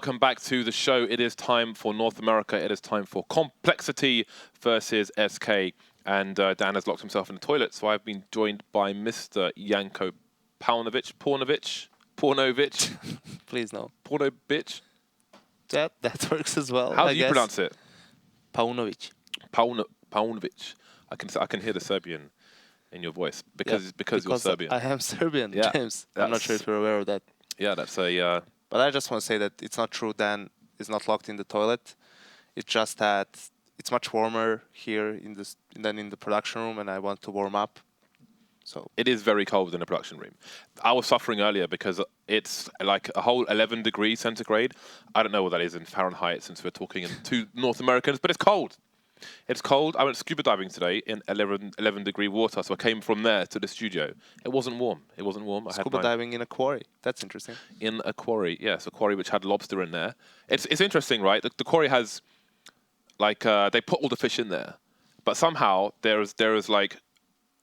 welcome back to the show. It is time for North America. It is time for Complexity versus SK. And Dan has locked himself in the toilet, so I've been joined by Mr. Janko Paunovic. Please no. Paunovic. That works as well. How do you pronounce it? Paunovic. Paunovic. I can hear the Serbian in your voice because you're Serbian. I am Serbian, yeah, James. I'm not sure if you're aware of that. Yeah, that's a... But I just want to say that it's not true Dan is not locked in the toilet. It's just that it's much warmer here than in the production room, and I want to warm up. So it is very cold in the production room. I was suffering earlier because it's like a whole 11 degrees centigrade. I don't know what that is in Fahrenheit since we're talking to North Americans, but it's cold. It's cold. I went scuba diving today in 11 degree water, so I came from there to the studio. It wasn't warm. It wasn't warm. Scuba diving in a quarry. That's interesting. In a quarry, yes, a quarry which had lobster in there. It's interesting, right? The quarry has, like, they put all the fish in there, but somehow there is like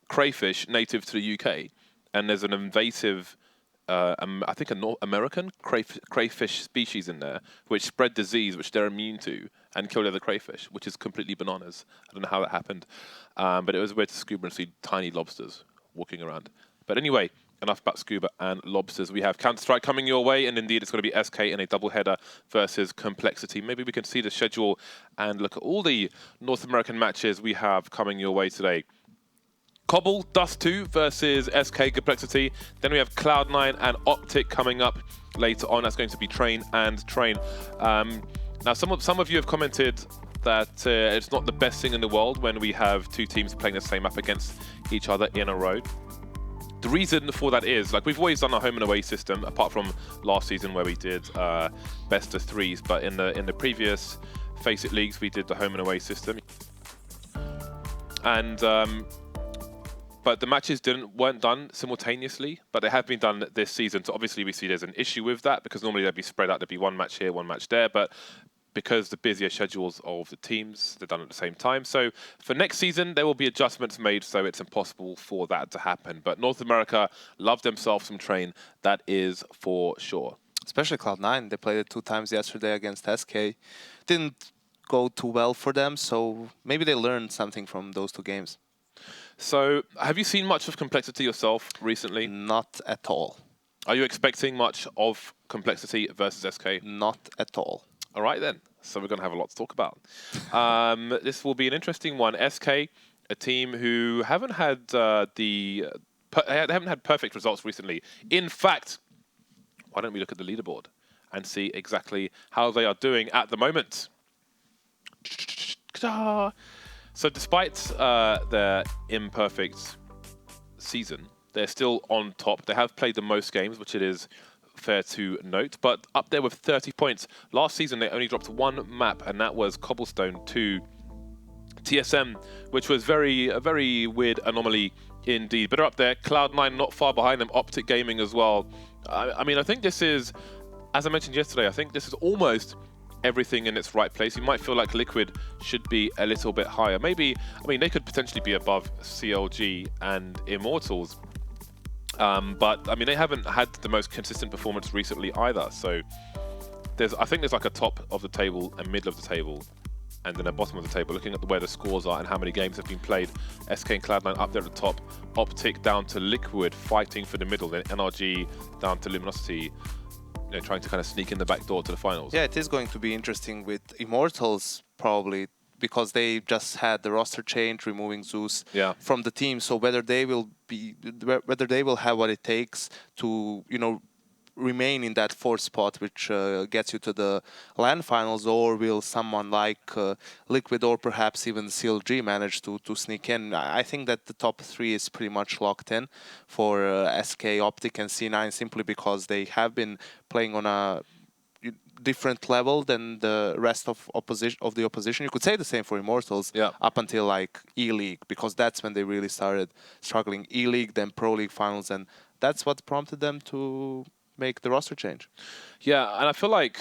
crayfish native to the UK, and there's an invasive, I think a North American crayfish species in there, which spread disease which they're immune to and kill the other crayfish, which is completely bananas. I don't know how that happened, but it was weird to scuba and see tiny lobsters walking around. But anyway, enough about scuba and lobsters. We have Counter-Strike coming your way, and indeed it's going to be SK in a double-header versus Complexity. Maybe we can see the schedule and look at all the North American matches we have coming your way today. Cobble, Dust 2 versus SK Complexity. Then we have Cloud9 and Optic coming up later on. That's going to be Train and Train. Now, some of you have commented that it's not the best thing in the world when we have two teams playing the same map against each other in a row. The reason for that is, like, we've always done a home and away system, apart from last season where we did best of threes. But in the previous FACEIT leagues, we did the home and away system. And but the matches weren't done simultaneously, but they have been done this season. So obviously we see there's an issue with that because normally they'd be spread out. There'd be one match here, one match there. But because the busier schedules of the teams, they're done at the same time. So for next season, there will be adjustments made, so it's impossible for that to happen. But North America love themselves some Train, that is for sure. Especially Cloud9. They played it 2 times yesterday against SK. Didn't go too well for them, so maybe they learned something from those 2 games. So have you seen much of Complexity yourself recently? Not at all. Are you expecting much of Complexity versus SK? Not at all. All right, then. So we're going to have a lot to talk about. This will be an interesting one. SK, a team who haven't had perfect results recently. In fact, why don't we look at the leaderboard and see exactly how they are doing at the moment? So despite their imperfect season, they're still on top. They have played the most games, which it is fair to note, but up there with 30 points. Last season, they only dropped 1 map, and that was Cobblestone to TSM, which was a very weird anomaly indeed. But they're up there. Cloud9 not far behind them. Optic Gaming as well. I mean, I think this is, as I mentioned yesterday, I think this is almost everything in its right place. You might feel like Liquid should be a little bit higher. Maybe, I mean, they could potentially be above CLG and Immortals. But I mean, they haven't had the most consistent performance recently either. So I think there's like a top of the table, a middle of the table, and then a bottom of the table. Looking at where the scores are and how many games have been played, SK and Cloud9 up there at the top, Optic down to Liquid fighting for the middle, then NRG down to Luminosity, you know, trying to kind of sneak in the back door to the finals. Yeah, it is going to be interesting with Immortals probably, because they just had the roster change, removing Zeus from the team. So whether they will have what it takes to, you know, remain in that 4th spot, which gets you to the LAN finals, or will someone like Liquid or perhaps even CLG manage to sneak in? I think that the top 3 is pretty much locked in for SK, Optic, and C9, simply because they have been playing on a different level than the rest of the opposition. You could say the same for Immortals up until like E-League, because that's when they really started struggling. E-League, then Pro League finals, and that's what prompted them to make the roster change. Yeah, and I feel like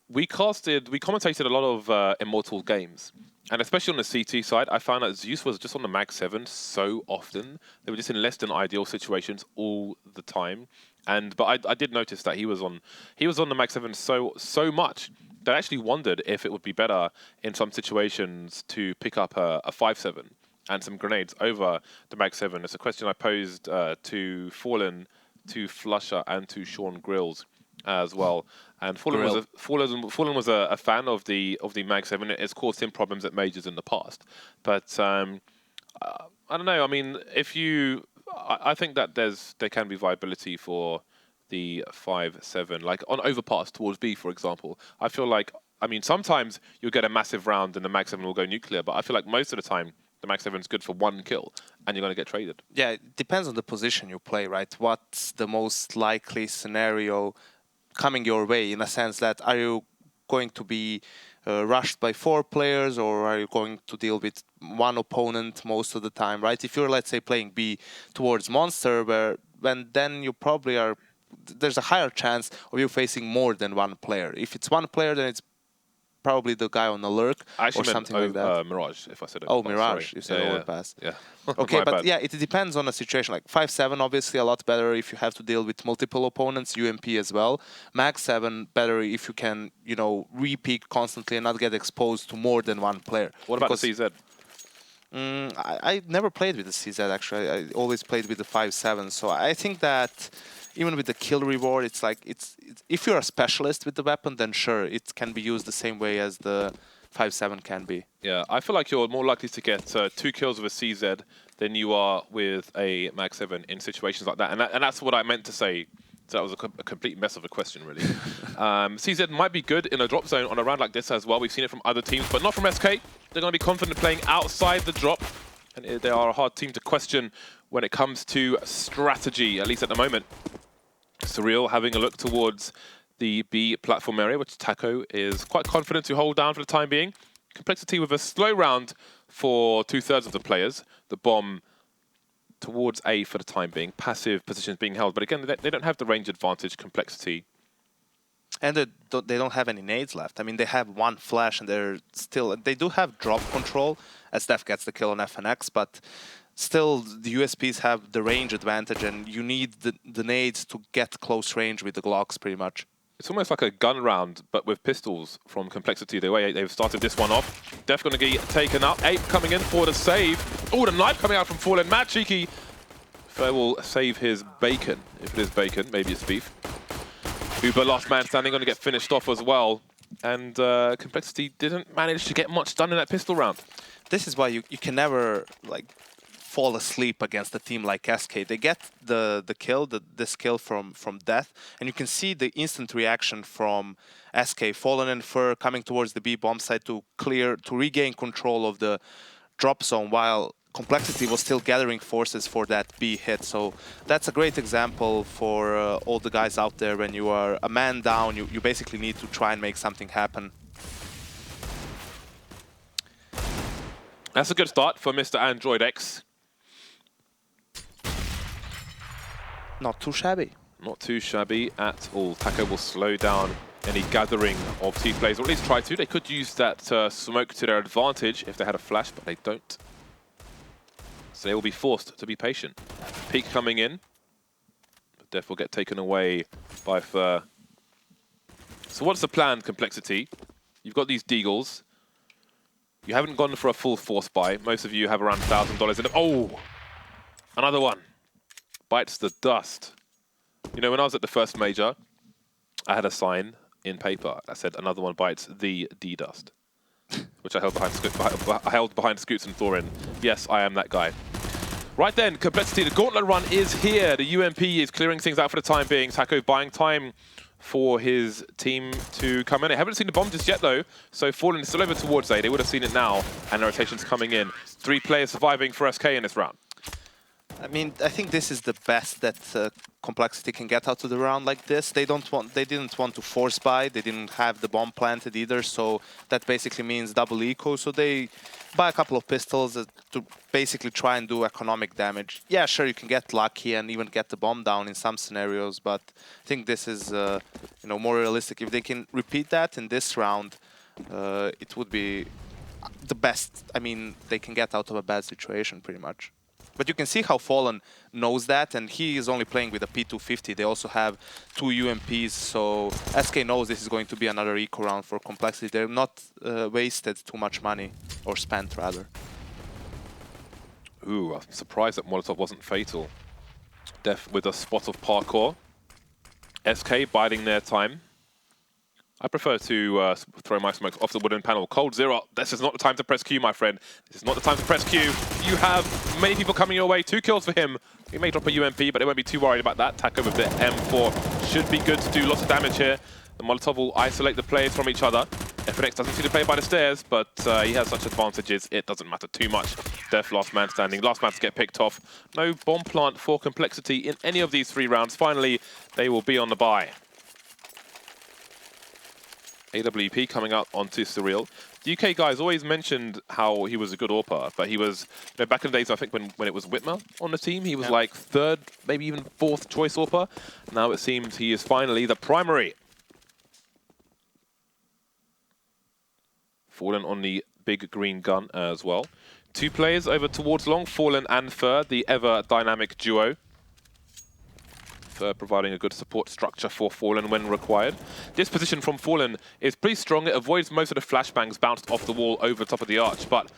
we commentated a lot of Immortal games, and especially on the CT side, I found that Zeus was just on the Mag 7 so often. They were just in less than ideal situations all the time. But I did notice that he was on the Mag 7 so much that I actually wondered if it would be better in some situations to pick up a 5-7 and some grenades over the Mag 7. It's a question I posed to Fallen, to Flusher, and to Sean Grills as well. And Fallen was a fan of the Mag 7. It's caused him problems at majors in the past. But I don't know. I mean, I think that there can be viability for the 5-7, like on overpass towards B, for example. I feel like, I mean, sometimes you'll get a massive round and the Mag 7 will go nuclear, but I feel like most of the time the Mag 7 is good for one kill and you're going to get traded. Yeah, it depends on the position you play, right? What's the most likely scenario coming your way, in a sense that are you going to be rushed by 4 players, or are you going to deal with one opponent most of the time, right? If you're, let's say, playing B towards Monster, then you probably are, there's a higher chance of you facing more than one player. If it's one player, then it's probably the guy on the lurk or something like that. Mirage, if I said it. Oh, Mirage, you said overpass. Yeah. Okay, but yeah, it depends on a situation. Like 5-7, obviously a lot better if you have to deal with multiple opponents, UMP as well. Mag 7, better if you can, you know, re-peak constantly and not get exposed to more than one player. What about the CZ? I never played with the CZ, actually. I always played with the 5-7. So I think that even with the kill reward, it's like, if you're a specialist with the weapon, then sure, it can be used the same way as the 5-7 can be. Yeah, I feel like you're more likely to get 2 kills with a CZ than you are with a Mag 7 in situations like that. And that's what I meant to say. So that was a complete mess of a question, really. CZ might be good in a drop zone on a round like this as well. We've seen it from other teams, but not from SK. They're going to be confident playing outside the drop. And they are a hard team to question when it comes to strategy, at least at the moment. Surreal having a look towards the B platform area, which Taco is quite confident to hold down for the time being. Complexity with a slow round for 2/3 of the players. The bomb towards A for the time being. Passive positions being held. But again, they don't have the range advantage, Complexity. And they don't have any nades left. I mean, they have one flash and they do have drop control as dephh gets the kill on FNX, but still the USPs have the range advantage and you need the nades to get close range with the Glocks pretty much. It's almost like a gun round, but with pistols from Complexity. The way they've started this one off. dephh going to get taken out. Ape coming in for the save. Oh, the knife coming out from Fallen. Mad cheeky. Fair will save his bacon. If it is bacon, maybe it's beef. Uber, last man standing, going to get finished off as well. And Complexity didn't manage to get much done in that pistol round. This is why you can never fall asleep against a team like SK. They get the kill, this kill from dephh, and you can see the instant reaction from SK. Fallen and Fur coming towards the B bomb site to regain control of the drop zone, while Complexity was still gathering forces for that B hit. So that's a great example for all the guys out there. When you are a man down, you basically need to try and make something happen. That's a good start for Mr. Android X. Not too shabby. Not too shabby at all. Taco will slow down any gathering of T players, or at least try to. They could use that smoke to their advantage if they had a flash, but they don't. So they will be forced to be patient. Peek coming in. But dephh will get taken away by Fur. So what's the plan, Complexity? You've got these deagles. You haven't gone for a full force buy. Most of you have around $1,000 in it. Oh! Another one. Bites the dust. You know, when I was at the first major, I had a sign in paper that said, another one bites the D-dust. Which I held behind Scoots and Thorin. Yes, I am that guy. Right then, Complexity, the gauntlet run is here. The UMP is clearing things out for the time being. Taco buying time for his team to come in. I haven't seen the bomb just yet, though. So Fallen is still over towards A. They would have seen it now. And the rotation's coming in. 3 players surviving for SK in this round. I mean, I think this is the best that Complexity can get out of the round like this. They didn't want to force buy. They didn't have the bomb planted either. So that basically means double eco. So they buy a couple of pistols to basically try and do economic damage. Yeah, sure, you can get lucky and even get the bomb down in some scenarios. But I think this is more realistic. If they can repeat that in this round, it would be the best. I mean, they can get out of a bad situation pretty much. But you can see how Fallen knows that, and he is only playing with a P250. They also have 2 UMPs, so SK knows this is going to be another eco round for Complexity. They're not wasted too much money, or spent rather. Ooh, I'm surprised that Molotov wasn't fatal. dephh with a spot of parkour. SK biding their time. I prefer to throw my smokes off the wooden panel. coldzera, this is not the time to press Q, my friend. This is not the time to press Q. You have many people coming your way. 2 kills for him. He may drop a UMP, but they won't be too worried about that. Taco with the M4 should be good to do lots of damage here. The Molotov will isolate the players from each other. FNX doesn't see the player by the stairs, but he has such advantages, it doesn't matter too much. dephh, last man standing, last man to get picked off. No bomb plant for Complexity in any of these 3 rounds. Finally, they will be on the bye. AWP coming out onto Surreal. The UK guys always mentioned how he was a good AWPer, but he was, you know, back in the days, I think when it was Whitmer on the team, he was like 3rd, maybe even 4th choice AWPer. Now it seems he is finally the primary. Fallen on the big green gun as well. 2 players over towards long, Fallen and Fur, the ever dynamic duo. Providing a good support structure for Fallen when required. This position from Fallen is pretty strong. It avoids most of the flashbangs bounced off the wall over top of the arch, but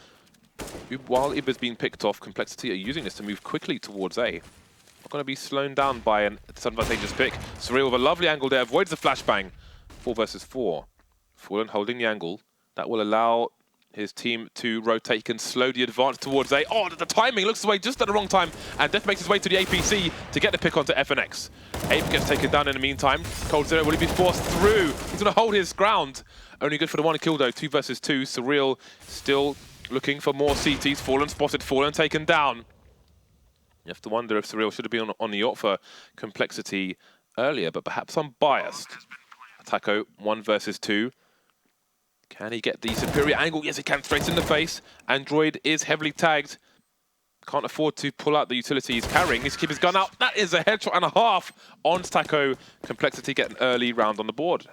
while Iba's being picked off, Complexity are using this to move quickly towards A. Not going to be slowed down by an disadvantageous pick. Surreal with a lovely angle there, avoids the flashbang. 4 versus 4. Fallen holding the angle. That will allow his team to rotate. He can slowly advance towards A. Oh, the timing looks away just at the wrong time. And dephh makes his way to the APC to get the pick onto FNX. Ape gets taken down in the meantime. coldzera, will he be forced through? He's going to hold his ground. Only good for the 1 kill though, 2 versus 2. Surreal still looking for more CTs. Fallen spotted, Fallen taken down. You have to wonder if Surreal should have been on the yacht for Complexity earlier, but perhaps I'm biased. Taco, 1 versus 2. Can he get the superior angle? Yes, he can, straight in the face. Android is heavily tagged. Can't afford to pull out the utility he's carrying. He's keep his gun out. That is a headshot and a half on Taco. Complexity get an early round on the board.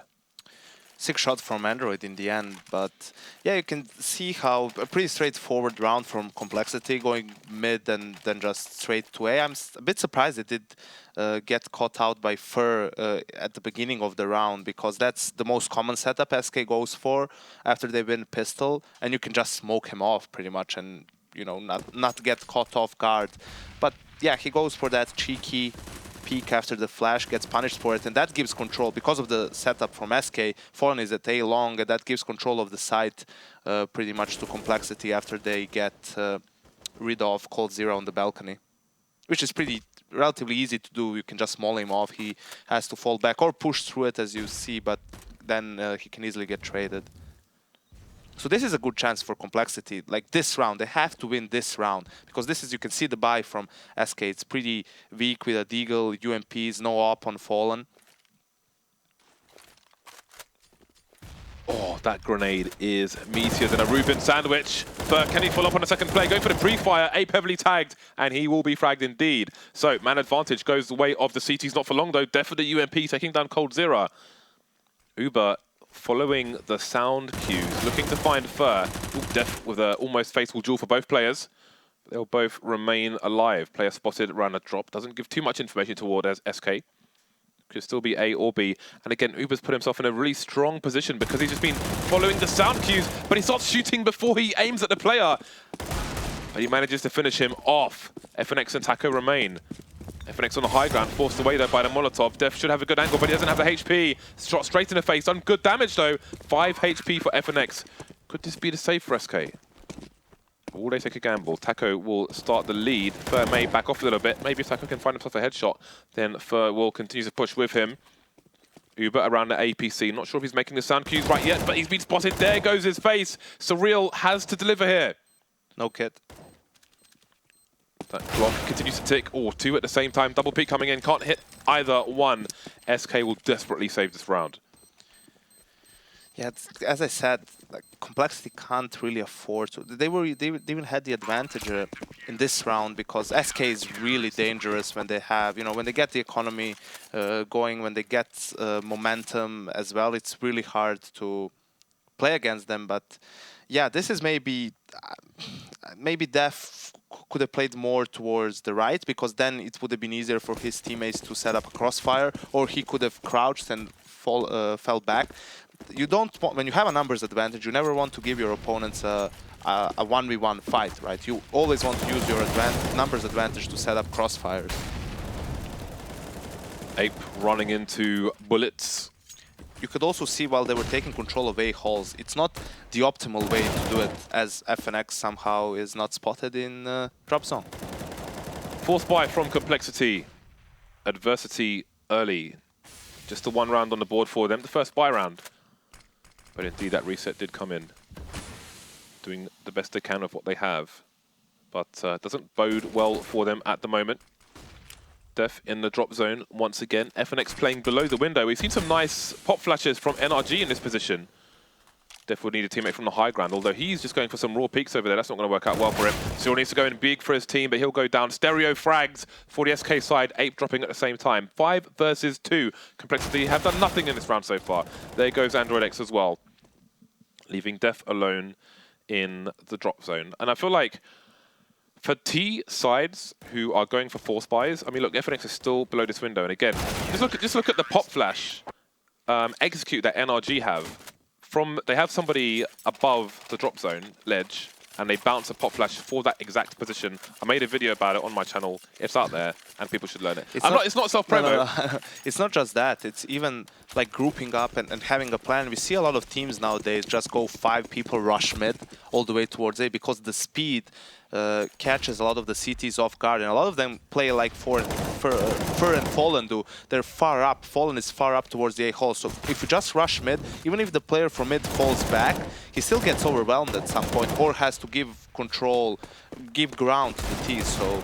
6 shots from Android in the end, but yeah, you can see how a pretty straightforward round from Complexity, going mid and then just straight to A. I'm a bit surprised it did get caught out by Fur at the beginning of the round, because that's the most common setup SK goes for after they win pistol, and you can just smoke him off pretty much and, you know, not get caught off guard. But yeah, he goes for that cheeky peek after the flash, gets punished for it, and that gives control because of the setup from SK. Fallen is at A long, and that gives control of the site pretty much to Complexity after they get rid of coldzera on the balcony, which is relatively easy to do. You can just maul him off. He has to fall back or push through it, as you see, but then he can easily get traded. So this is a good chance for Complexity. Like this round, they have to win this round, because this is, you can see the buy from SK. It's pretty weak with a Deagle, UMPs, no op on Fallen. Oh, that grenade is meatier than a Reuben sandwich. But can he follow up on the second play? Going for the pre-fire, Ape heavily tagged, and he will be fragged indeed. So man advantage goes the way of the CTs. Not for long though. dephh with the UMP taking down coldzera. Uber following the sound cues, looking to find Fur. dephh with an almost fatal duel for both players. They'll both remain alive. Player spotted around a drop. Doesn't give too much information toward SK. Could still be A or B. And again, Uber's put himself in a really strong position because he's just been following the sound cues, but he starts shooting before he aims at the player. But he manages to finish him off. FNX and Taco remain. FNX on the high ground, forced away though by the Molotov. dephh should have a good angle, but he doesn't have the HP. Shot straight in the face, done good damage though. 5 HP for FNX. Could this be the save for SK? Will they take a gamble? Taco will start the lead. Fur may back off a little bit. Maybe if Taco can find himself a headshot, then Fur will continue to push with him. Uber around the APC. Not sure if he's making the sound cues right yet, but he's been spotted. There goes his face. Surreal has to deliver here. No kit. That clock continues to tick. Oh, 2 at the same time. Double peek coming in. Can't hit either one. SK will desperately save this round. Yeah, as I said, like, Complexity can't really afford to. They even had the advantage in this round because SK is really dangerous when they have, you know, when they get the economy going, when they get momentum as well. It's really hard to play against them. But yeah, this is maybe dephh could have played more towards the right, because then it would have been easier for his teammates to set up a crossfire, or he could have crouched and fell back. You don't want, when you have a numbers advantage, you never want to give your opponents a 1v1 fight, right? You always want to use your numbers advantage to set up crossfires. Ape running into bullets. You could also see while they were taking control of A halls, it's not the optimal way to do it, as FNX somehow is not spotted in drop zone. Fourth buy from Complexity. Adversity early. Just the one round on the board for them, the first buy round. But indeed, that reset did come in. Doing the best they can of what they have. But doesn't bode well for them at the moment. dephh in the drop zone once again. FNX playing below the window. We've seen some nice pop flashes from NRG in this position. dephh would need a teammate from the high ground, although he's just going for some raw peaks over there. That's not going to work out well for him. Still needs to go in big for his team, but he'll go down. Stereo frags for the SK side. Ape dropping at the same time. 5 versus 2. Complexity have done nothing in this round so far. There goes Android X as well, leaving dephh alone in the drop zone. And I feel like for T sides who are going for force buys, I mean, look, FNX is still below this window. And again, just look at the pop flash execute that NRG have. They have somebody above the drop zone ledge, and they bounce a pop flash for that exact position. I made a video about it on my channel. It's out there, and people should learn it. It's not self-promo. No. It's not just that. It's even like grouping up and having a plan. We see a lot of teams nowadays just go 5 people rush mid all the way towards A, because the speed catches a lot of the CTs off guard, and a lot of them play like Fur and Fallen do. They're far up. Fallen is far up towards the A hole. So if you just rush mid, even if the player from mid falls back, he still gets overwhelmed at some point, or has to give control, give ground to the T. So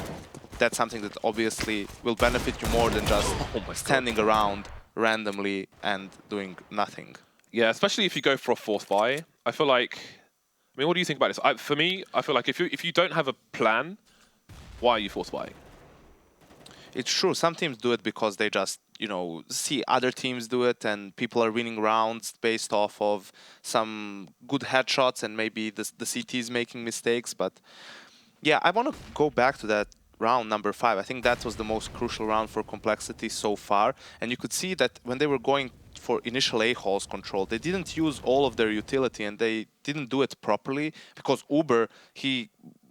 that's something that obviously will benefit you more than just standing around randomly and doing nothing. Yeah, especially if you go for a force buy. I feel like, I mean, what do you think about this? For me, I feel like if you don't have a plan, why are you force buying? It's true. Some teams do it because they just, you know, see other teams do it, and people are winning rounds based off of some good headshots, and maybe the CT is making mistakes. But yeah, I want to go back to that round number 5. I think that was the most crucial round for Complexity so far. And you could see that when they were going for initial A-halls control, they didn't use all of their utility, and they didn't do it properly, because Uber,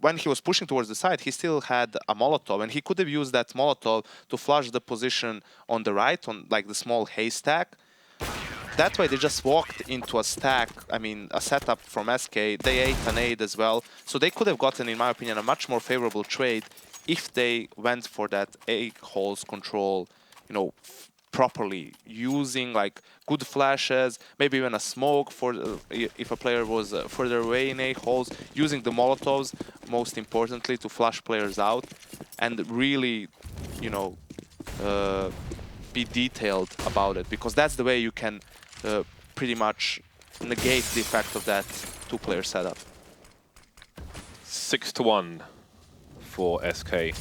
when he was pushing towards the side, he still had a Molotov, and he could have used that Molotov to flush the position on the right, on like the small haystack. That way they just walked into a stack, I mean a setup from SK. They ate an aid as well, so they could have gotten, in my opinion, a much more favorable trade if they went for that A-halls control, you know, properly, using like good flashes, maybe even a smoke for if a player was further away in A-halls, using the Molotovs, most importantly, to flush players out, and really, you know, be detailed about it, because that's the way you can pretty much negate the effect of that 2-player setup. 6-1 for SK.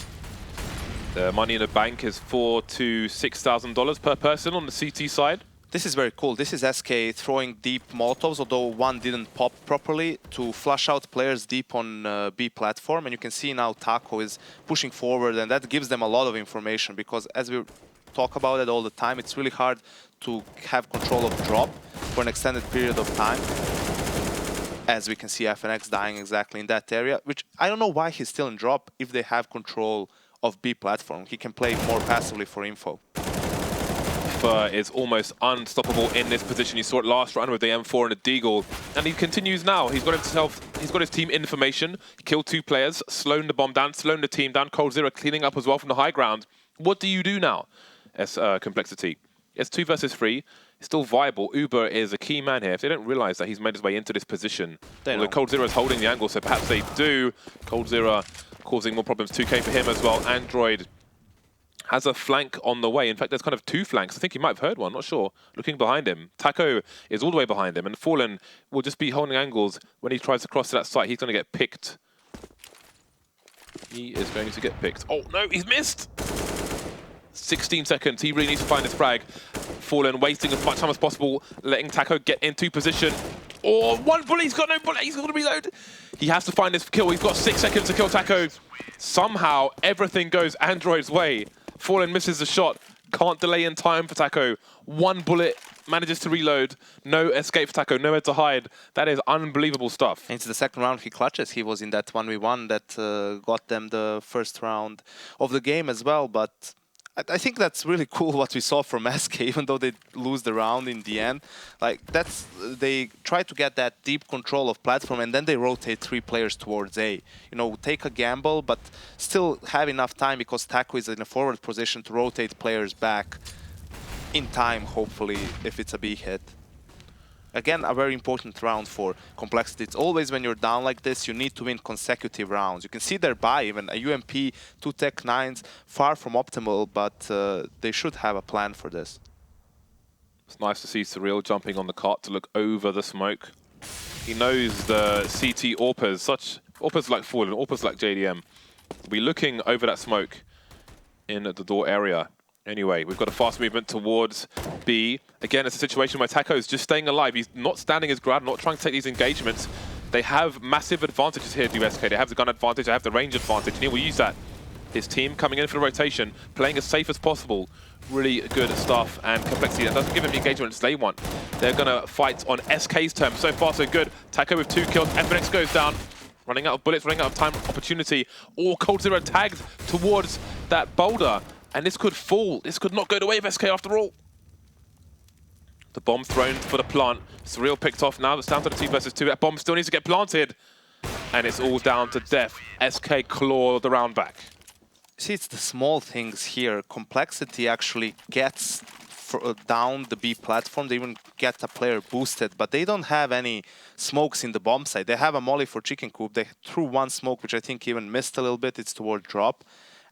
The money in the bank is $4,000 to $6,000 per person on the CT side. This is very cool. This is SK throwing deep Molotovs, although one didn't pop properly, to flush out players deep on B platform. And you can see now Taco is pushing forward, and that gives them a lot of information, because as we talk about it all the time, it's really hard to have control of drop for an extended period of time. As we can see, FNX dying exactly in that area, which I don't know why he's still in drop if they have control of B platform. He can play more passively for info. Is almost unstoppable in this position. You saw it last round with the M4 and the Deagle, and he continues now. He's got his team information. He killed 2 players, slowing the bomb down, slowing the team down. coldzera cleaning up as well from the high ground. What do you do now as Complexity? It's 2 versus 3. It's still viable. Uber is a key man here. If they don't realize that he's made his way into this position, although coldzera is holding the angle, so perhaps they do. coldzera causing more problems. 2K for him as well. Android has a flank on the way. In fact, there's kind of 2 flanks. I think you might have heard one, not sure. Looking behind him. Taco is all the way behind him, and Fallen will just be holding angles. When he tries to cross to that site, he's going to get picked. He is going to get picked. Oh, no, he's missed! 16 seconds. He really needs to find his frag. Fallen wasting as much time as possible, letting Taco get into position. Oh, 1 bullet. He's got no bullet. He's got to reload. He has to find this kill. He's got 6 seconds to kill Taco. Somehow, everything goes Android's way. Fallen misses the shot. Can't delay in time for Taco. One bullet, manages to reload. No escape for Taco, nowhere to hide. That is unbelievable stuff. Into the second round, he clutches. He was in that 1v1 that got them the first round of the game as well. But I think that's really cool what we saw from SK, even though they lose the round in the end. Like, they try to get that deep control of platform, and then they rotate 3 players towards A. You know, take a gamble, but still have enough time because Taco is in a forward position to rotate players back in time, hopefully, if it's a B hit. Again, a very important round for Complexity. It's always when you're down like this, you need to win consecutive rounds. You can see their buy, even a UMP, 2 Tech 9s, far from optimal, but they should have a plan for this. It's nice to see Surreal jumping on the cart to look over the smoke. He knows the CT AWPers, AWPers like Fallen, AWPers like JDM, will be looking over that smoke in the door area. Anyway, we've got a fast movement towards B. Again, it's a situation where Taco is just staying alive. He's not standing his ground, not trying to take these engagements. They have massive advantages here, DSK. They have the gun advantage, they have the range advantage, and he will use that. His team coming in for the rotation, playing as safe as possible. Really good stuff, and Complexity, that doesn't give them the engagements they want. They're going to fight on SK's terms. So far, so good. Taco with 2 kills. FNX goes down. Running out of bullets, running out of time, opportunity. All coldzera tagged towards that boulder. And this could fall. This could not go the way of SK after all. The bomb thrown for the plant. Surreal picked off. Now it's down to the 2 versus 2. That bomb still needs to get planted. And it's all down to death. SK claw the round back. See, it's the small things here. Complexity actually gets down the B platform. They even get a player boosted, but they don't have any smokes in the bomb side. They have a molly for chicken coop. They threw 1 smoke, which I think even missed a little bit. It's toward drop.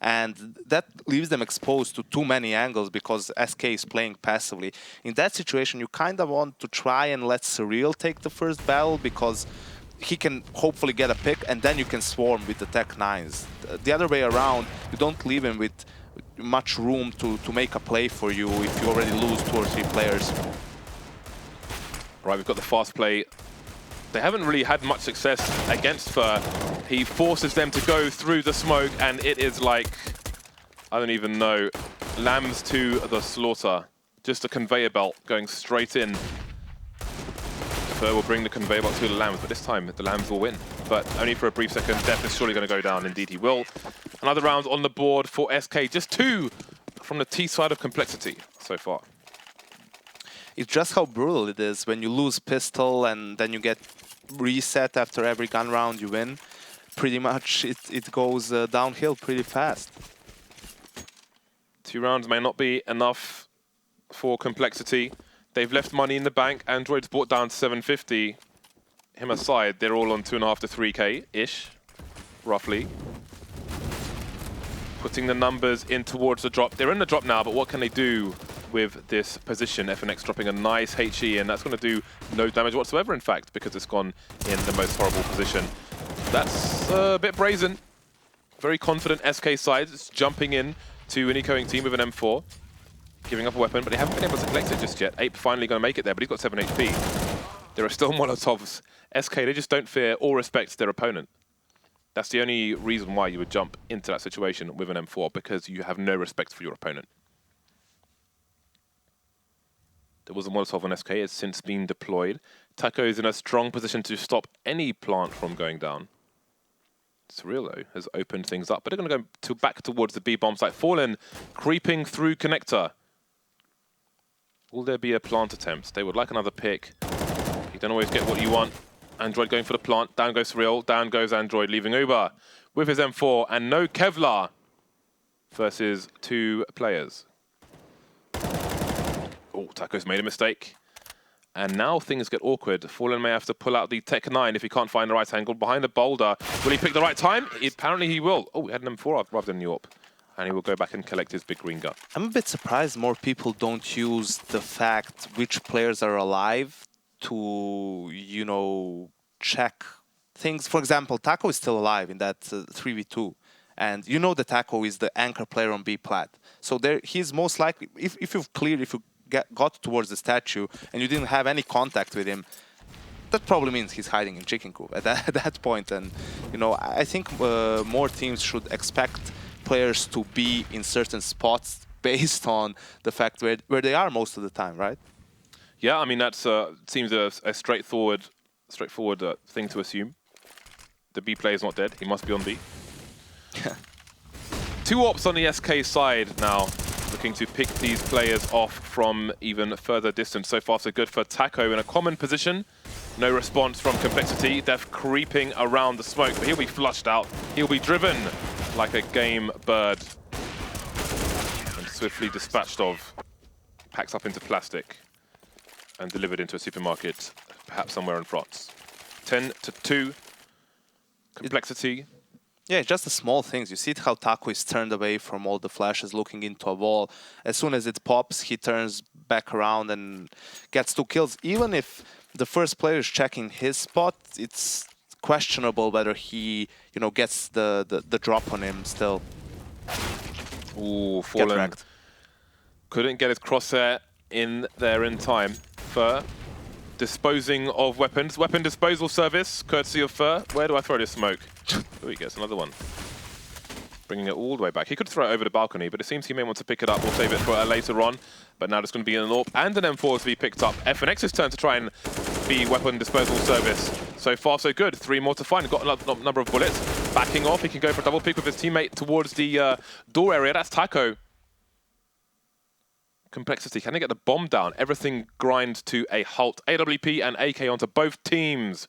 And that leaves them exposed to too many angles because SK is playing passively. In that situation, you kind of want to try and let Surreal take the first battle because he can hopefully get a pick and then you can swarm with the Tech 9s. The other way around, you don't leave him with much room to make a play for you if you already lose 2 or 3 players. Right, we've got the fast play. They haven't really had much success against Fur. He forces them to go through the smoke, and it is like, I don't even know, lambs to the slaughter. Just a conveyor belt going straight in. Fur will bring the conveyor belt to the lambs, but this time the lambs will win. But only for a brief second. dephh is surely going to go down. Indeed, he will. Another round on the board for SK. Just 2 from the T side of Complexity so far. It's just how brutal it is when you lose pistol and then you get reset after every gun round you win. Pretty much it goes downhill pretty fast. 2 rounds may not be enough for Complexity. They've left money in the bank. Android's brought down to 750. Him aside, they're all on 2.5 to 3K-ish, roughly. Putting the numbers in towards the drop. They're in the drop now, but what can they do with this position? FNX dropping a nice HE, and that's going to do no damage whatsoever, in fact, because it's gone in the most horrible position. That's a bit brazen. Very confident SK side. It's jumping in to an ecoing team with an M4. Giving up a weapon, but they haven't been able to collect it just yet. Ape finally going to make it there, but he's got 7 HP. There are still Molotovs. SK, they just don't fear or respect their opponent. That's the only reason why you would jump into that situation with an M4, because you have no respect for your opponent. There was a Molotov on SK, it's since been deployed. Taco is in a strong position to stop any plant from going down. Surreal, though, has opened things up, but they're going to go back towards the B bomb site. Fallen, creeping through connector. Will there be a plant attempt? They would like another pick. You don't always get what you want. Android going for the plant. Down goes Surreal. Down goes Android, leaving Uber with his M4. And no Kevlar versus 2 players. Oh, Taco's made a mistake. And now things get awkward. Fallen may have to pull out the Tech 9 if he can't find the right angle. Behind the boulder. Will he pick the right time? Apparently he will. Oh, he had an M4 rather than Yorp. And he will go back and collect his big green gun. I'm a bit surprised more people don't use the fact which players are alive to, you know, check things. For example, Taco is still alive in that 3v2. And you know that Taco is the anchor player on B plat. So there, he's most likely, if you got towards the statue and you didn't have any contact with him, that probably means he's hiding in chicken coop at that point. And you know, I think more teams should expect players to be in certain spots based on the fact where they are most of the time, right? Yeah, I mean that's seems a straightforward thing to assume. The B player is not dead; he must be on B. Two ops on the SK side now, looking to pick these players off from even further distance. So far, so good for Taco in a common position. No response from Complexity. dephh creeping around the smoke, but he'll be flushed out. He'll be driven like a game bird and swiftly dispatched of. Packs up into plastic and delivered into a supermarket, perhaps somewhere in France. 10-2. Complexity. Yeah, just the small things. You see how Taco is turned away from all the flashes, looking into a wall. As soon as it pops, he turns back around and gets 2 kills. Even if the first player is checking his spot, it's questionable whether he, you know, gets the drop on him still. Ooh, fallen. Couldn't get his crosshair in there in time. Fur disposing of weapons. Weapon disposal service, courtesy of Fur. Where do I throw this smoke? Oh, he gets another one. Bringing it all the way back. He could throw it over the balcony, but it seems he may want to pick it up or save it for later on. But now there's going to be an AWP and an M4 to be picked up. FNX's turn to try and be weapon disposal service. So far, so good. 3 more to find. Got a number of bullets. Backing off. He can go for a double pick with his teammate towards the door area. That's Taco. Complexity. Can they get the bomb down? Everything grinds to a halt. AWP and AK onto both teams.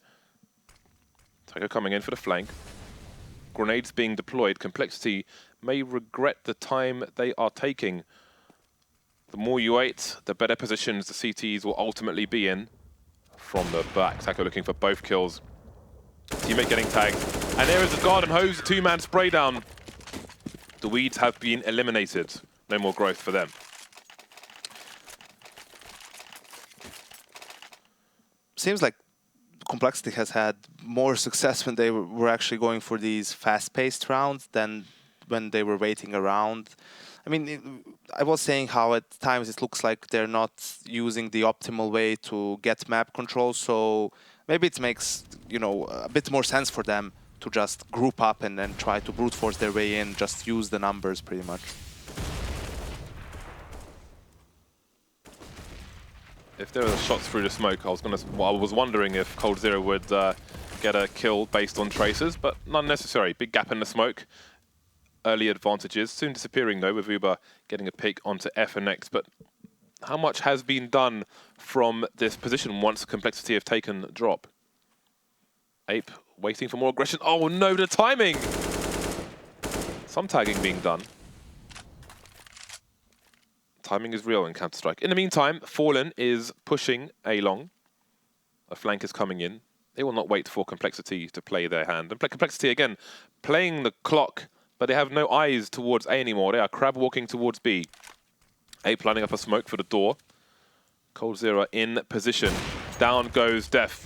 Taco coming in for the flank. Grenades being deployed. Complexity may regret the time they are taking. The more you wait, the better positions the CTs will ultimately be in. From the back, Taco looking for both kills. Teammate getting tagged. And there is the garden hose, 2-man spray down. The weeds have been eliminated. No more growth for them. Seems like Complexity has had more success when they were actually going for these fast-paced rounds than when they were waiting around. I mean, I was saying how at times it looks like they're not using the optimal way to get map control, so maybe it makes, you know, a bit more sense for them to just group up and then try to brute force their way in, just use the numbers pretty much. If there were shots through the smoke, I was wondering if coldzera would get a kill based on traces, but not necessary. Big gap in the smoke. Early advantages. Soon disappearing though, with Uber getting a pick onto FNX. But how much has been done from this position once Complexity have taken drop? Ape waiting for more aggression. Oh no, the timing! Some tagging being done. Timing is real in Counter-Strike. In the meantime, Fallen is pushing A long. A flank is coming in. They will not wait for Complexity to play their hand. And Complexity, again, playing the clock, but they have no eyes towards A anymore. They are crab walking towards B. A planning up a smoke for the door. coldzera in position. Down goes dephh.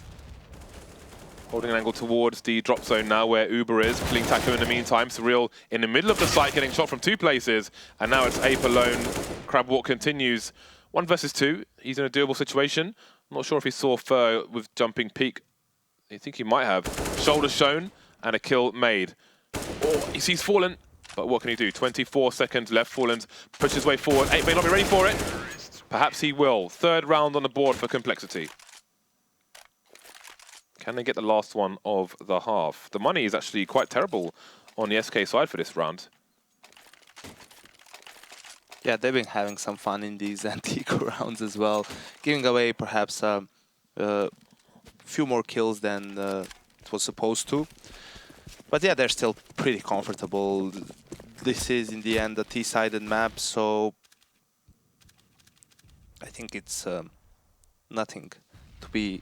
Holding an angle towards the drop zone now where Uber is. Killing Taco in the meantime. Surreal in the middle of the site getting shot from 2 places. And now it's Ape alone. Crab walk continues. 1 versus 2. He's in a doable situation. I'm not sure if he saw Fur with jumping peak. I think he might have. Shoulder shown and a kill made. Oh, he sees Fallen. But what can he do? 24 seconds left. Fallen pushes his way forward. Ape may not be ready for it. Perhaps he will. 3rd round on the board for Complexity. Can they get the last one of the half? The money is actually quite terrible on the SK side for this round. Yeah, they've been having some fun in these antique rounds as well. Giving away perhaps a few more kills than it was supposed to. But yeah, they're still pretty comfortable. This is, in the end, a T-sided map, so I think it's nothing to be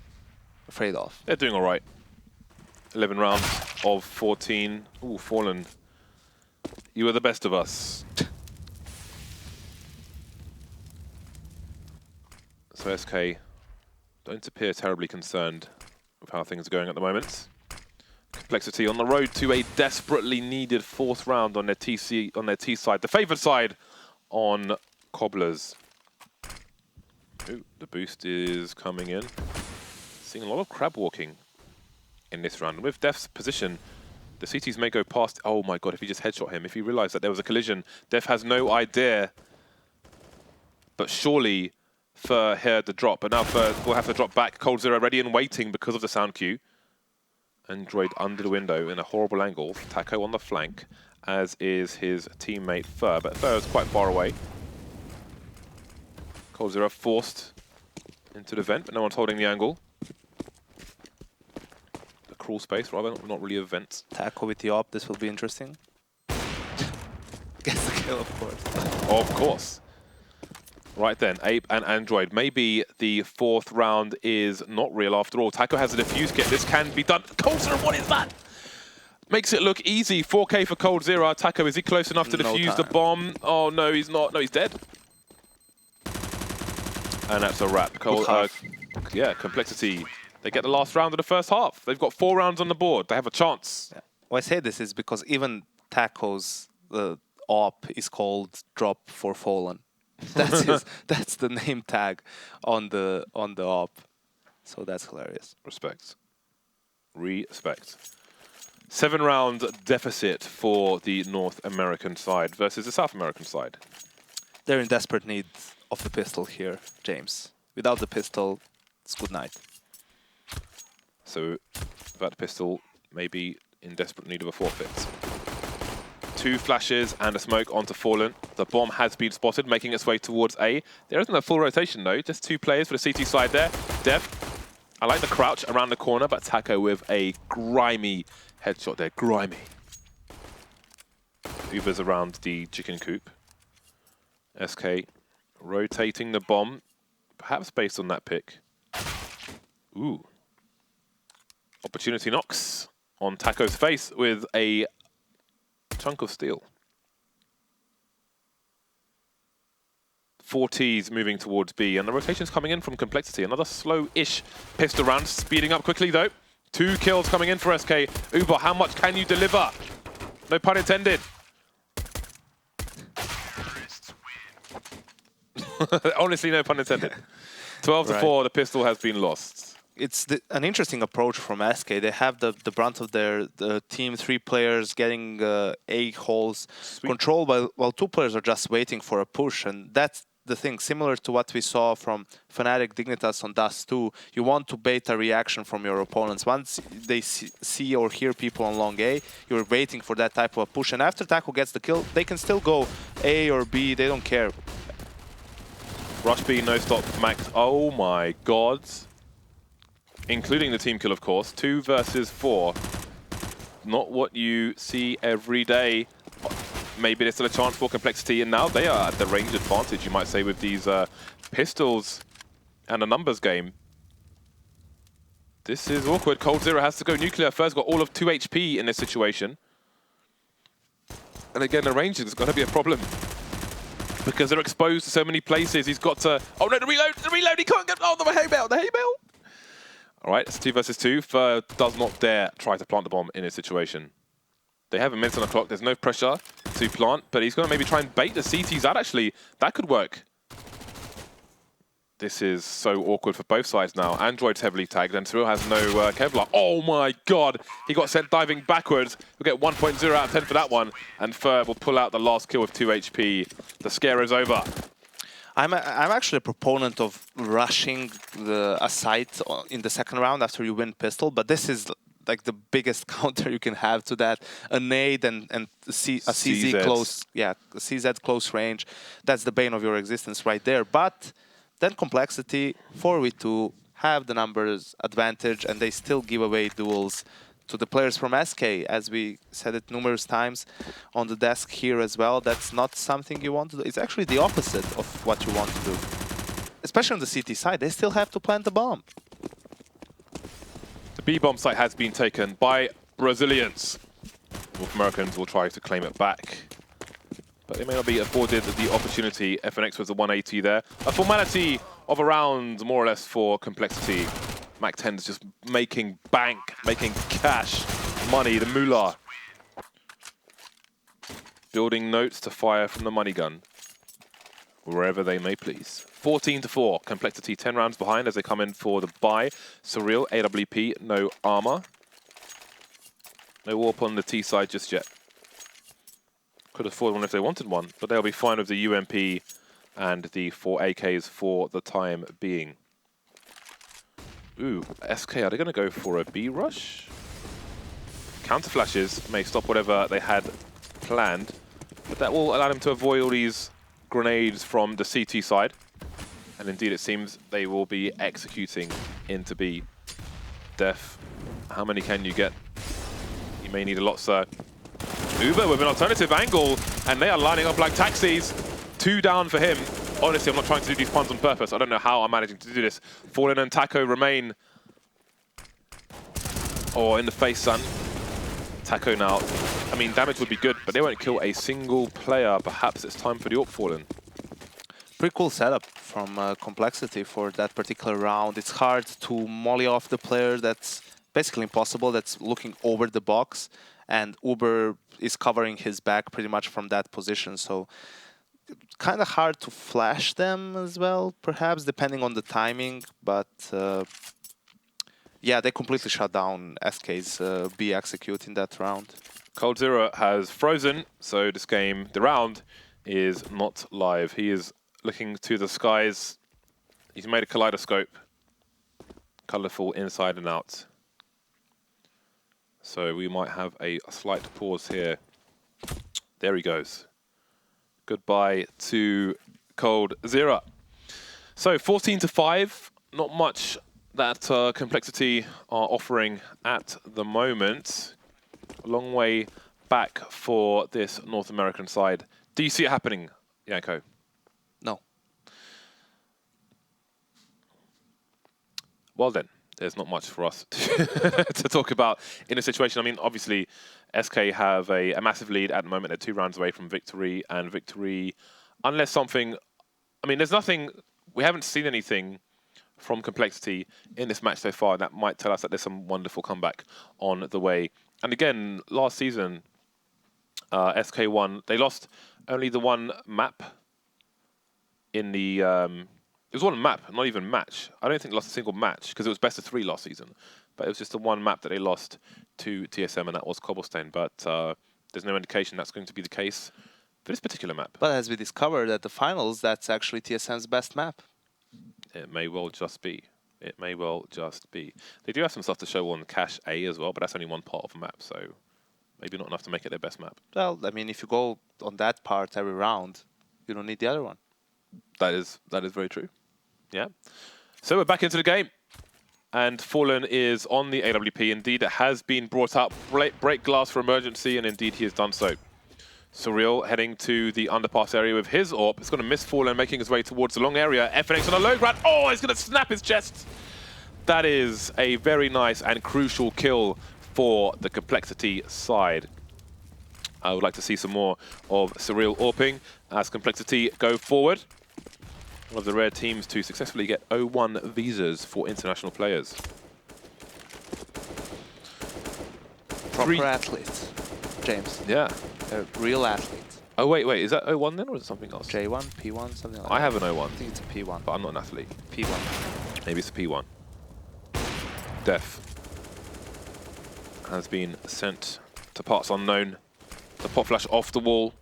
afraid of. They're doing all right. 11 rounds of 14. Ooh, Fallen. You are the best of us. So SK don't appear terribly concerned with how things are going at the moment. Complexity on the road to a desperately needed 4th round on their T side, the favoured side on Cobblers. Ooh, the boost is coming in. Seeing a lot of crab walking in this round. With deph's position, the CTs may go past. Oh my god, if he just headshot him, if he realized that there was a collision, dephh has no idea. But surely Fur heard the drop, but now Fur will have to drop back. coldzera ready and waiting because of the sound cue. Android under the window in a horrible angle. Taco on the flank, as is his teammate Fur, but Fur is quite far away. coldzera forced into the vent, but no one's holding the angle. The crawl space, rather, not really a vent. Taco with the op, this will be interesting. Gets the kill, of course. Of course. Right then, Ape and Android. Maybe the fourth round is not real after all. Taco has a defuse kit. This can be done. coldzera, what is that? Makes it look easy. 4K for coldzera. Taco, is he close enough to defuse the bomb? Oh, no, he's not. No, he's dead. And that's a wrap. Yeah, Complexity. They get the last round of the first half. They've got 4 rounds on the board. They have a chance. Yeah. Why I say this is because even Taco's op is called Drop for Fallen. That's the name tag on the op. So that's hilarious. Respect. Respect. 7-round deficit for the North American side versus the South American side. They're in desperate need of the pistol here, James. Without the pistol, it's good night. So, without the pistol, maybe in desperate need of a forfeit. 2 flashes and a smoke onto Fallen. The bomb has been spotted, making its way towards A. There isn't a full rotation though, just 2 players for the CT side there. dephh, I like the crouch around the corner, but Taco with a grimy headshot there, grimy. Uber's around the chicken coop. SK rotating the bomb, perhaps based on that pick. Ooh. Opportunity knocks on Taco's face with a chunk of steel. 4Ts moving towards B, and the rotation's coming in from Complexity. Another slow-ish pistol round, speeding up quickly though. 2 kills coming in for SK. Uber, how much can you deliver? No pun intended. Honestly, no pun intended. 12 to 4, the pistol has been lost. It's an interesting approach from SK. They have the brunt of the team, 3 players getting A holes controlled while 2 players are just waiting for a push, and that's the thing, similar to what we saw from Fnatic Dignitas on Dust 2. You want to bait a reaction from your opponents. Once they see or hear people on long A, you're waiting for that type of a push, and after Taco gets the kill, they can still go A or B, they don't care. Rush B, no stop, max. Oh my god. Including the team kill, of course. 2 versus 4. Not what you see every day. Maybe there's still a chance for Complexity, and now they are at the range advantage, you might say, with these pistols and a numbers game. This is awkward. coldzera has to go nuclear first, got all of 2 HP in this situation. And again, the range is going to be a problem, because they're exposed to so many places. He's got to... Oh no, the reload, he can't get... Oh, the hay bale. All right, it's 2 versus 2. Fur does not dare try to plant the bomb in this situation. They have a minute on the clock. There's no pressure to plant, but he's going to maybe try and bait the CTs out, actually. That could work. This is so awkward for both sides now. Android's heavily tagged, and Surreal has no Kevlar. Oh my god! He got sent diving backwards. We'll get 1.0 out of 10 for that one, and Fur will pull out the last kill with 2 HP. The scare is over. I'm actually a proponent of rushing a site in the second round after you win pistol, but this is like the biggest counter you can have to that. A nade and a CZ close, yeah, a CZ close range. That's the bane of your existence right there. But then Complexity 4v2 have the numbers advantage, and they still give away duels to the players from SK, as we said it numerous times on the desk here as well. That's not something you want to do. It's actually the opposite of what you want to do. Especially on the CT side, they still have to plant the bomb. The B-bomb site has been taken by Brazilians. North Americans will try to claim it back, but they may not be afforded the opportunity. FNX was the 180 there. A formality of a round, more or less, for Complexity. Mac 10's just making bank, making cash, money, the moolah. Building notes to fire from the money gun. wherever they may please. 14-4, Complexity 10 rounds behind as they come in for the buy. Surreal, AWP, no armor. No warp on the T side just yet. Could afford one if they wanted one, but they'll be fine with the UMP and the 4 AKs for the time being. Ooh, SK, are they going to go for a B rush? Counter flashes may stop whatever they had planned, but that will allow them to avoid all these grenades from the CT side. And indeed, it seems they will be executing into B. dephh, how many can you get? You may need a lot, sir. Uber with an alternative angle, and they are lining up like taxis. 2 down for him. Honestly, I'm not trying to do these puns on purpose. I don't know how I'm managing to do this. Fallen and Taco remain. Oh, in the face, son. Taco now. I mean, damage would be good, but they won't kill a single player. Perhaps it's time for the AWP Fallen. Pretty cool setup from Complexity for that particular round. It's hard to molly off the player. That's basically impossible. That's looking over the box. And Uber is covering his back pretty much from that position. So kind of hard to flash them as well, perhaps, depending on the timing. But yeah, they completely shut down SK's B execute in that round. coldzera has frozen, so this game, the round, is not live. He is looking to the skies. He's made a kaleidoscope, colorful inside and out. So we might have a slight pause here. There he goes. Goodbye to coldzera. So 14-5, not much that Complexity are offering at the moment. A long way back for this North American side. Do you see it happening, Janko? No. Well then, there's not much for us to talk about in a situation. I mean, obviously, SK have a massive lead at the moment. They're 2 rounds away from victory, and victory, unless something... I mean, there's nothing... We haven't seen anything from Complexity in this match so far that might tell us that there's some wonderful comeback on the way. And again, last season, SK won. They lost only the one map in the... it was one map, not even match. I don't think they lost a single match because it was best of 3 last season. But it was just the one map that they lost to TSM, and that was Cobblestone. But there's no indication that's going to be the case for this particular map. But as we discovered at the finals, that's actually TSM's best map. It may well just be. It may well just be. They do have some stuff to show on Cache A as well, but that's only one part of a map, so maybe not enough to make it their best map. Well, I mean, if you go on that part every round, you don't need the other one. That is very true. Yeah. So we're back into the game. And Fallen is on the AWP. Indeed, it has been brought up. Break glass for emergency, and indeed he has done so. Surreal heading to the underpass area with his AWP. It's going to miss Fallen, making his way towards the long area. FNX on a low ground. Oh, it's going to snap his chest. That is a very nice and crucial kill for the Complexity side. I would like to see some more of Surreal AWPing as Complexity go forward. One of the rare teams to successfully get 01 visas for international players. Proper athlete, James. Yeah. A real athlete. Oh, wait, is that 01 then, or is it something else? J1, P1, something like that. I have an 01. I think it's a P1. But I'm not an athlete. P1. Maybe it's a P1. dephh has been sent to parts unknown. The pop flash off the wall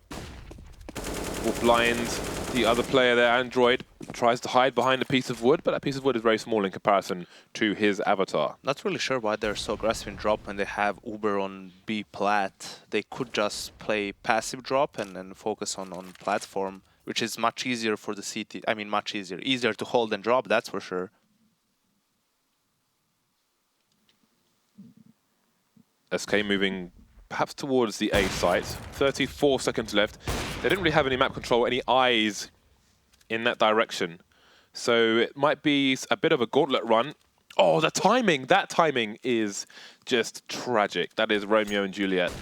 will blind the other player there. Android tries to hide behind a piece of wood, but that piece of wood is very small in comparison to his avatar. Not really sure why they're so aggressive in drop when they have Uber on B plat. They could just play passive drop and then focus on platform, which is much easier for the CT. I mean, much easier. Easier to hold than drop, that's for sure. SK moving perhaps towards the A site. 34 seconds left. They didn't really have any map control, any eyes in that direction. So it might be a bit of a gauntlet run. Oh, the timing! That timing is just tragic. That is Romeo and Juliet.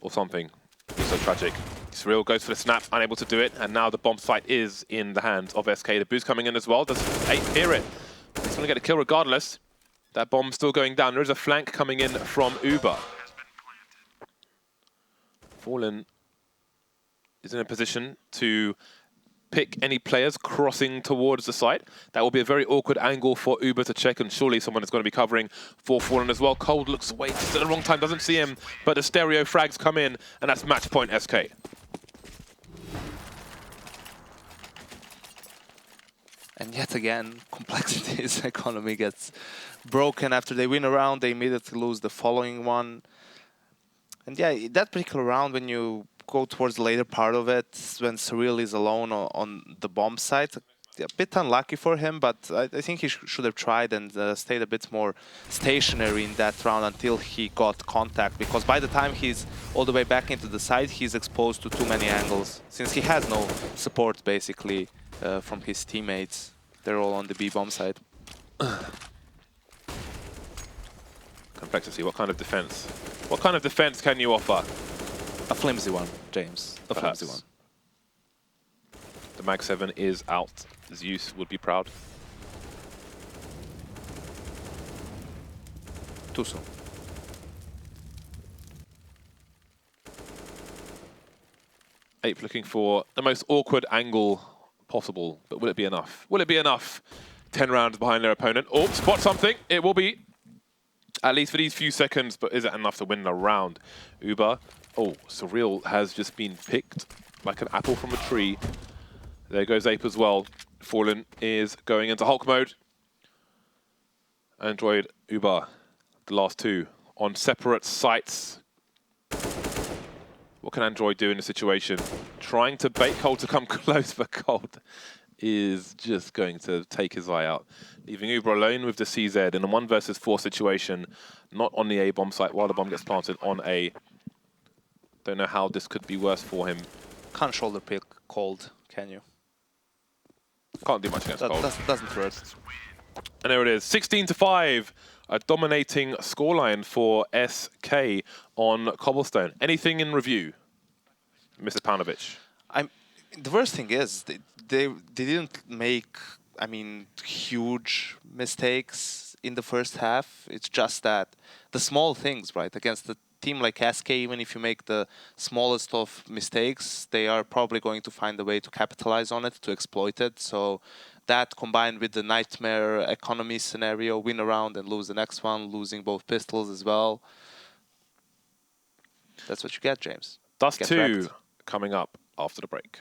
Or something. It's so tragic. Surreal goes for the snap, unable to do it, and now the bomb site is in the hands of SK. The boost coming in as well. Does APE hear it? He's going to get a kill regardless. That bomb's still going down. There is a flank coming in from Uber. Fallen is in a position to pick any players crossing towards the site. That will be a very awkward angle for Uber to check, and surely someone is going to be covering for Fallen as well. Cold looks away just at the wrong time, doesn't see him, but the stereo frags come in, and that's match point SK. And yet again, Complexity's economy gets broken after they win a round. They immediately lose the following one. And yeah, that particular round, when you go towards the later part of it, when Surreal is alone on the bomb site, a bit unlucky for him, but I think he should have tried and stayed a bit more stationary in that round until he got contact, because by the time he's all the way back into the site, he's exposed to too many angles, since he has no support basically from his teammates. They're all on the B bomb side. Complexity, what kind of defense? What kind of defense can you offer? A flimsy one, James. A Perhaps. flimsy one. The Mag 7 is out. Zeus would be proud. Too soon. Ape looking for the most awkward angle possible, but will it be enough? Will it be enough? 10 rounds behind their opponent. Oh, spot something. It will be, at least for these few seconds, but is it enough to win the round? Uber. Oh, Surreal has just been picked like an apple from a tree. There goes Ape as well. Fallen is going into Hulk mode. Android, Uber, the last two on separate sites. What can Android do in the situation? Trying to bait Cold to come close, but Cold is just going to take his eye out. Leaving Uber alone with the CZ in a 1 versus 4 situation, not on the A bomb site while the bomb gets planted on A. Don't know how this could be worse for him. Can't shoulder pick Cold, can you? Can't do much against Cold. Doesn't hurt. And there it is, 16-5. A dominating scoreline for SK on Cobblestone. Anything in review, Mr. Paunovic? The worst thing is they didn't make, I mean, huge mistakes in the first half. It's just that the small things, right? Against a team like SK, even if you make the smallest of mistakes, they are probably going to find a way to capitalize on it, to exploit it. So that combined with the nightmare economy scenario, win a round and lose the next one, losing both pistols as well. That's what you get, James. Dust 2 coming up after the break.